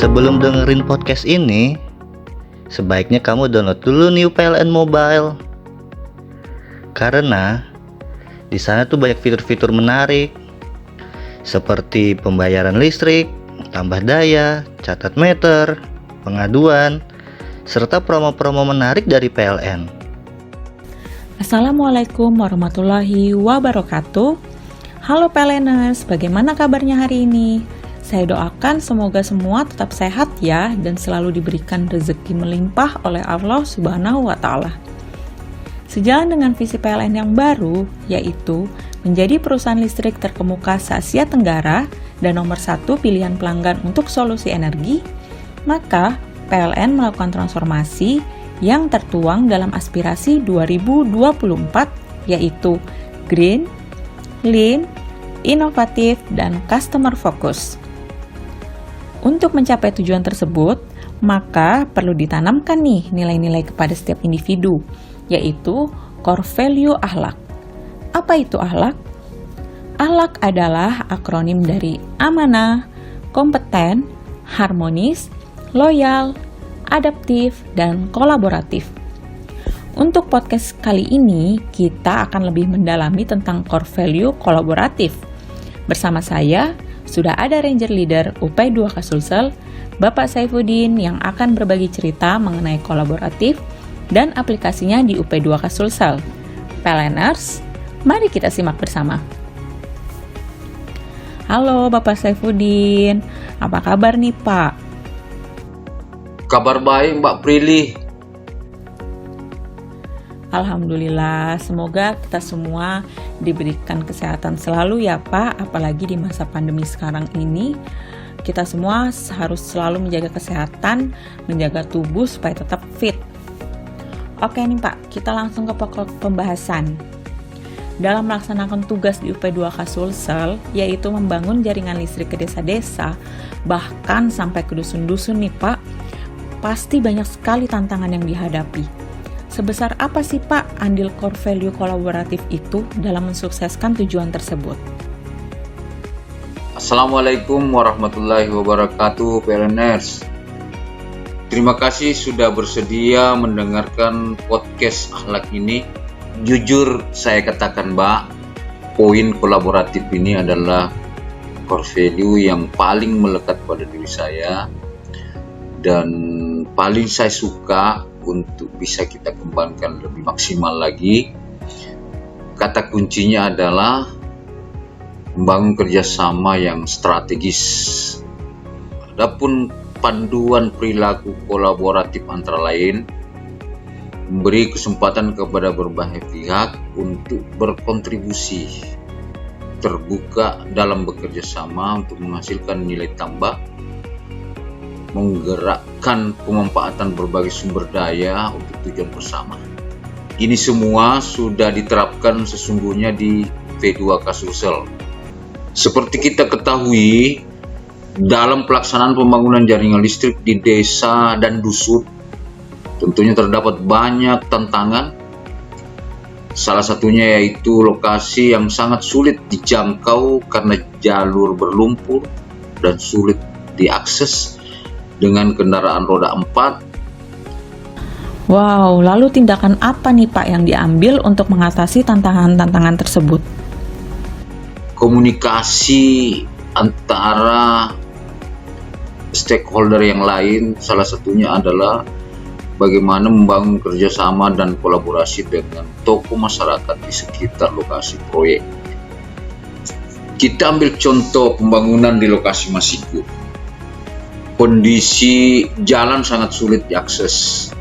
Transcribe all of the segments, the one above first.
Sebelum dengerin podcast ini, sebaiknya kamu download dulu New PLN Mobile. Karena di sana tuh banyak fitur-fitur menarik seperti pembayaran listrik, tambah daya, catat meter, pengaduan, serta promo-promo menarik dari PLN. Assalamualaikum warahmatullahi wabarakatuh. Halo PLNers, bagaimana kabarnya hari ini? Saya doakan semoga semua tetap sehat ya dan selalu diberikan rezeki melimpah oleh Allah Subhanahu wa Ta'ala. Sejalan dengan visi PLN yang baru, yaitu menjadi perusahaan listrik terkemuka se-Asia Tenggara dan nomor 1 pilihan pelanggan untuk solusi energi, maka PLN melakukan transformasi yang tertuang dalam aspirasi 2024, yaitu Green, Lean, Inovatif, dan Customer Focus. Untuk mencapai tujuan tersebut, maka perlu ditanamkan nih nilai-nilai kepada setiap individu, yaitu core value akhlak. Apa itu akhlak? Akhlak adalah akronim dari amanah, kompeten, harmonis, loyal, adaptif, dan kolaboratif. Untuk podcast kali ini, kita akan lebih mendalami tentang core value kolaboratif. Bersama saya, sudah ada Ranger Leader UP2K Sulsel, Bapak Saifuddin yang akan berbagi cerita mengenai kolaboratif dan aplikasinya di UP2K Sulsel. PLNers, mari kita simak bersama. Halo Bapak Saifuddin, apa kabar nih Pak? Kabar baik Mbak Prilly. Alhamdulillah, semoga kita semua diberikan kesehatan selalu ya Pak, apalagi di masa pandemi sekarang ini. Kita semua harus selalu menjaga kesehatan, menjaga tubuh supaya tetap fit. Oke nih Pak, kita langsung ke pokok pembahasan. Dalam melaksanakan tugas di UP2K Sulsel, yaitu membangun jaringan listrik ke desa-desa, bahkan sampai ke dusun-dusun nih Pak, pasti banyak sekali tantangan yang dihadapi. Sebesar apa sih Pak andil core value kolaboratif itu dalam mensukseskan tujuan tersebut? Assalamualaikum warahmatullahi wabarakatuh PLNers. Terima kasih sudah bersedia mendengarkan podcast akhlak ini. Jujur saya katakan Mbak, poin kolaboratif ini adalah core value yang paling melekat pada diri saya dan paling saya suka untuk bisa kita kembangkan lebih maksimal lagi. Kata kuncinya adalah membangun kerjasama yang strategis. Adapun panduan perilaku kolaboratif antara lain memberi kesempatan kepada berbagai pihak untuk berkontribusi, terbuka dalam bekerja sama untuk menghasilkan nilai tambah, menggerakkan pemanfaatan berbagai sumber daya untuk tujuan bersama. Ini semua sudah diterapkan sesungguhnya di P2K Sulsel. Seperti kita ketahui, dalam pelaksanaan pembangunan jaringan listrik di desa dan dusun, tentunya terdapat banyak tantangan. Salah satunya yaitu lokasi yang sangat sulit dijangkau karena jalur berlumpur dan sulit diakses dengan kendaraan roda 4. Wow, lalu tindakan apa nih Pak yang diambil untuk mengatasi tantangan-tantangan tersebut? Komunikasi antara stakeholder yang lain, salah satunya adalah bagaimana membangun kerjasama dan kolaborasi dengan tokoh masyarakat di sekitar lokasi proyek. Kita ambil contoh pembangunan di lokasi Masiku. Kondisi jalan sangat sulit diakses,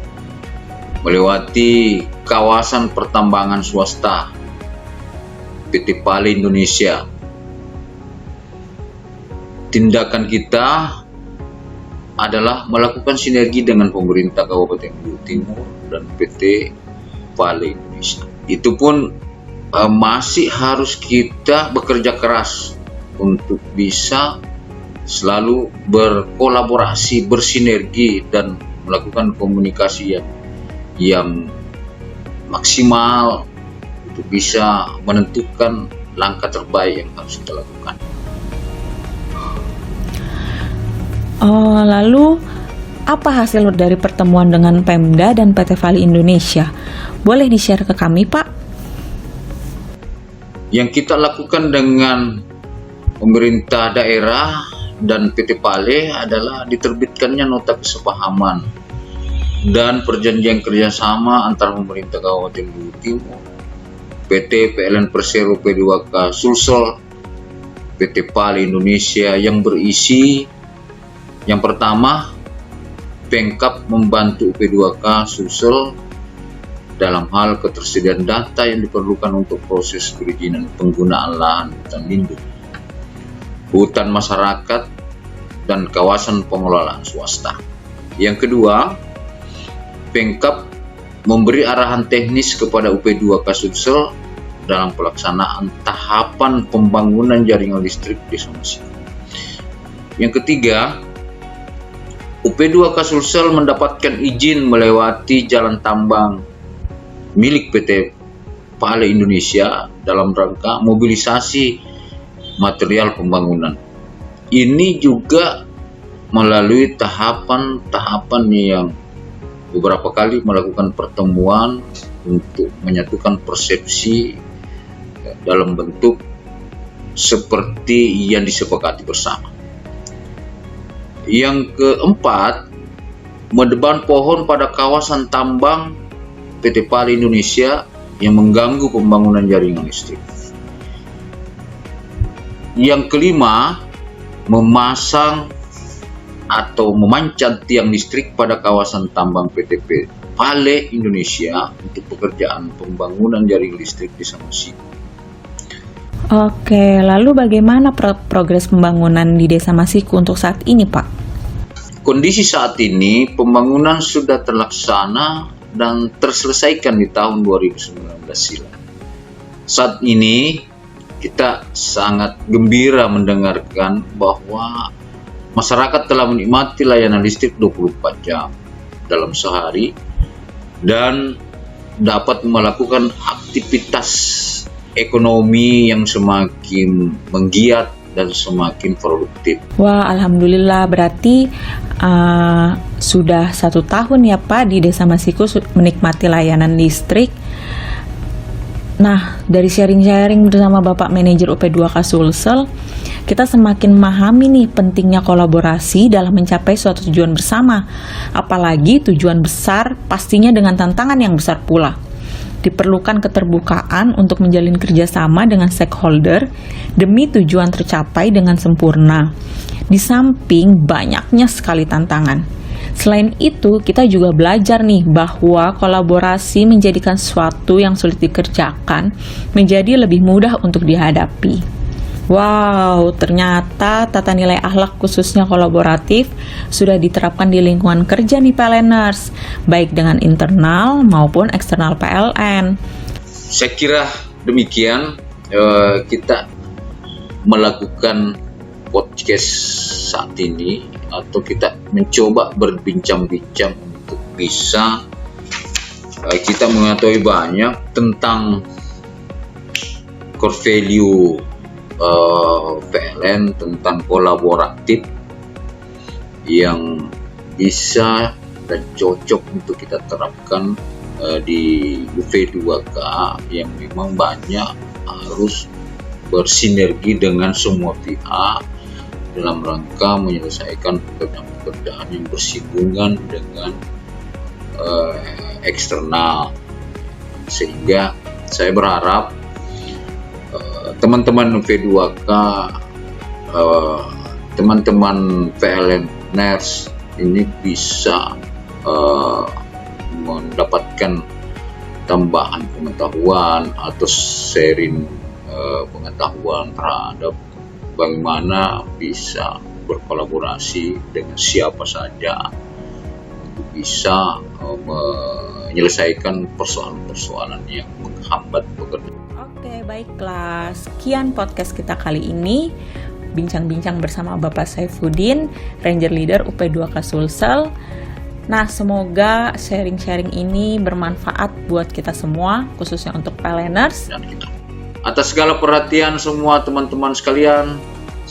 melewati kawasan pertambangan swasta PT Pali Indonesia. Tindakan kita adalah melakukan sinergi dengan pemerintah Kabupaten Bengkulu Timur dan PT Pali Indonesia. Itu pun masih harus kita bekerja keras untuk bisa selalu berkolaborasi, bersinergi, dan melakukan komunikasi yang maksimal untuk bisa menentukan langkah terbaik yang harus kita lakukan. Oh, lalu apa hasil dari pertemuan dengan Pemda dan PT Vali Indonesia? Boleh di-share ke kami, Pak? Yang kita lakukan dengan pemerintah daerah dan PT Pale adalah diterbitkannya nota kesepahaman dan perjanjian kerjasama antara pemerintah Kabupaten Bengkulu Timur, PT PLN Persero P2K Sulsel, PT Pale Indonesia yang berisi yang pertama, Pemkab membantu P2K Sulsel dalam hal ketersediaan data yang diperlukan untuk proses perizinan penggunaan lahan hutan lindung, hutan masyarakat, dan kawasan pengelolaan swasta. Yang kedua, Pemkab memberi arahan teknis kepada UP2K Sulsel dalam pelaksanaan tahapan pembangunan jaringan listrik di Desa. Yang ketiga, UP2K Sulsel mendapatkan izin melewati jalan tambang milik PT Pale Indonesia dalam rangka mobilisasi material pembangunan. Ini juga melalui tahapan-tahapan yang beberapa kali melakukan pertemuan untuk menyatukan persepsi dalam bentuk seperti yang disepakati bersama. Yang keempat, menebang pohon pada kawasan tambang PT Pale Indonesia yang mengganggu pembangunan jaringan listrik. Yang kelima, memasang atau memancat tiang listrik pada kawasan tambang PT Pale Indonesia untuk pekerjaan pembangunan jaringan listrik di Samosiku. Oke, lalu bagaimana progres pembangunan di Desa Masiku untuk saat ini, Pak? Kondisi saat ini, pembangunan sudah terlaksana dan terselesaikan di tahun 2019 silam. Saat ini, kita sangat gembira mendengarkan bahwa masyarakat telah menikmati layanan listrik 24 jam dalam sehari dan dapat melakukan aktivitas ekonomi yang semakin menggiat dan semakin produktif. Wah, alhamdulillah, berarti sudah 1 tahun ya Pak di Desa Masiku menikmati layanan listrik. Nah, dari sharing-sharing bersama Bapak Manajer UP2K Sulsel, kita semakin memahami nih pentingnya kolaborasi dalam mencapai suatu tujuan bersama. Apalagi tujuan besar pastinya dengan tantangan yang besar pula. Diperlukan keterbukaan untuk menjalin kerjasama dengan stakeholder demi tujuan tercapai dengan sempurna. Di samping banyaknya sekali tantangan. Selain itu, kita juga belajar nih bahwa kolaborasi menjadikan sesuatu yang sulit dikerjakan menjadi lebih mudah untuk dihadapi. Wow, ternyata tata nilai akhlak khususnya kolaboratif sudah diterapkan di lingkungan kerja nih PLNers, baik dengan internal maupun eksternal PLN. Saya kira demikian kita melakukan podcast saat ini, atau kita mencoba berbincang-bincang untuk bisa kita mengetahui banyak tentang core value PLN, tentang kolaboratif yang bisa dan cocok untuk kita terapkan di UP2K yang memang banyak harus bersinergi dengan semua pihak dalam rangka menyelesaikan pekerjaan-pekerjaan yang bersinggungan dengan eksternal. Sehingga saya berharap teman-teman UP2K, teman-teman PLNers ini bisa mendapatkan tambahan pengetahuan atau sharing pengetahuan terhadap bagaimana bisa berkolaborasi dengan siapa saja untuk bisa menyelesaikan persoalan-persoalan yang menghambat pekerjaan. Oke, baiklah. Sekian podcast kita kali ini. Bincang-bincang bersama Bapak Saifuddin, Ranger Leader UP2K Sulsel. Nah, semoga sharing-sharing ini bermanfaat buat kita semua, khususnya untuk PLNers. Dan kita. Atas segala perhatian semua teman-teman sekalian,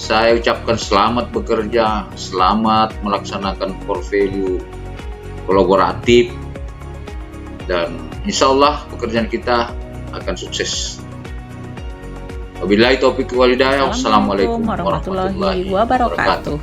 Saya ucapkan selamat bekerja, selamat melaksanakan core value kolaboratif, dan insya Allah pekerjaan kita akan sukses. Wabillahi taufiq wal hidayah. Wassalamualaikum warahmatullahi wabarakatuh.